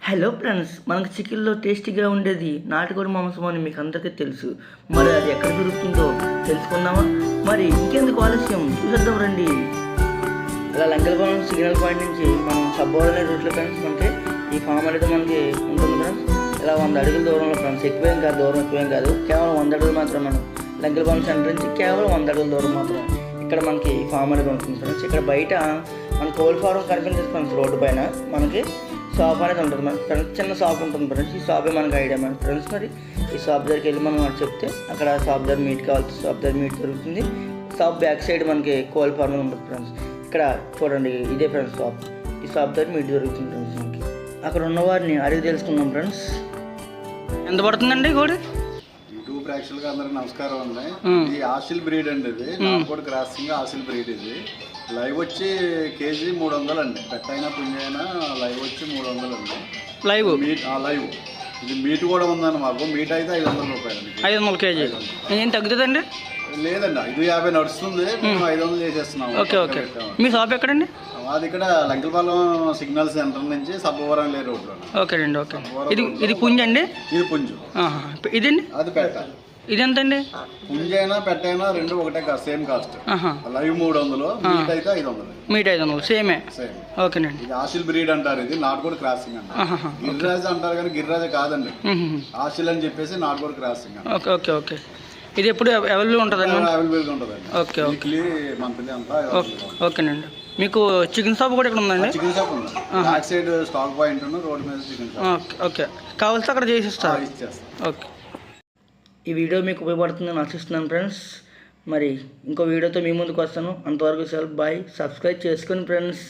Hello friends, మనకు చికెన్లో టేస్టీగా ఉండేది నాటుకోడి మాంసం అని మీకు అందరికీ తెలుసు. మరి అది ఎక్కడ దొరుకుతుందో తెలుసుకుందామా? మరి ఇంకెందుకు ఆలస్యం, చూసేద్దాం రండి. ఇలా లంకెలపాలెం సిగ్నల్ పాయింట్ నుంచి మనం సబ్బోర్ అనే రూట్లో ఫ్రెండ్స్ మనకి ఈ ఫామ్ అనేది మనకి ఉంటుంది ఫ్రెండ్స్. ఇలా 100 అడుగుల దూరంలో ఫ్రెండ్స్, ఎక్కువేం కాదు, దూరం ఎక్కువేం కాదు, కేవలం 100 అడుగులు మాత్రం. మనం లంకెలపాలెం సెంటర్ నుంచి కేవలం 100 అడుగుల దూరం మాత్రం ఇక్కడ మనకి ఫామ్ అనేది ఉంటుంది ఫ్రెండ్స్. ఇక్కడ బయట మన కోల్ ఫారం కనిపించేది ఫ్రెండ్స్, రోడ్డు పైన మనకి షాప్ అనేది ఉంటుంది మన ఫ్రెండ్స్, చిన్న షాప్ ఉంటుంది ఫ్రెండ్స్. ఈ షాపే మనకి ఐడియా మన ఫ్రెండ్స్. మరి ఈ షాప్ దగ్గరికి వెళ్ళి మనం చెప్తే అక్కడ షాప్ దగ్గర మీట్ కావాలి, షాప్ దగ్గర మీట్ దొరుకుతుంది. షాప్ బ్యాక్ సైడ్ మనకి కోల్ ఫార్మ్ ఉంటుంది ఫ్రెండ్స్. ఇక్కడ చూడండి, ఇదే ఫ్రెండ్స్ షాప్. ఈ షాప్ దగ్గర మీట్ దొరుకుతుంది ఫ్రెండ్స్. మనకి అక్కడ ఉన్న వారిని అడిగి తెలుసుకుందాం ఫ్రెండ్స్. ఎంత పడుతుందండి కోడి? యూట్యూబ్ ప్రేక్షకులకు అందరికి నమస్కారం అండి. ఇది ఆసిల్ బ్రీడ్ అండి, ఇది కూడా క్రాసింగ్ ఆసిల్ బ్రీడ్. ఇది లైవ్ వచ్చి కేజీ 300 అండి. పెట్టైనా పుంజైనా లైవ్ వచ్చి 300 అండి. లైవ్ లైవ్ ఇది మీట్ కూడా ఉందండి మాకు. మీట్ అయితే 500 రూపాయలు, 500 కేజీ. ఏం తగ్గుతుందండి? లేదండి, 550 నడుస్తుంది, మేము 500 చేసేస్తున్నాము. Okay okay. మీ షాప్ ఎక్కడండి? అది ఇక్కడ లంకెలపాలెం సిగ్నల్ సెంటర్ నుంచి సబ్బవరం లే రోడ్లో. ఓకే అండి, ఓకే. ఇది పుంజ అండి? ఇది పుంజు. ఇదండి? అది పెట్ట. ఇది ఎంత అండి? పుంజైనా పెట్టైనా రెండు ఒకటే cost, same cost. Live 300, meet అయితే 500. మీట్ 500 సేమే. సేమ్. ఓకేనండి. ఇది ఆసిల్ బ్రీడ్ అంటారు, ఇది నాటుకోడి క్రాసింగ్ అంటారు. గిరిరాజు అంటారు కానీ గిరిరాజు కాదండి, ఆసిల్ అని చెప్పేసి నాటుకోడి క్రాసింగ్. Okay okay okay. ఇది ఎప్పుడు అవైలబుల్ ఉంటుందండి? అవైలబుల్గా ఉంటుందండి. Okay okay. మంత్లీ అంతా. ఓకేనండి. మీకు చికెన్ షాప్ కూడా ఇక్కడ ఉందండి? చికెన్ షాప్ ఉంది, back side stock point road మీద చికెన్ షాప్. Okay okay. కావాల్సి అక్కడ చేసిస్తారు? ఓకే. ఈ వీడియో మీకు ఉపయోగపడుతుందని ఆశిస్తున్నాను ఫ్రెండ్స్. మరి ఇంకో వీడియోతో మీ ముందుకు వస్తాను. అంతవరకు సెలవు, బాయ్. సబ్స్క్రైబ్ చేసుకోండి ఫ్రెండ్స్.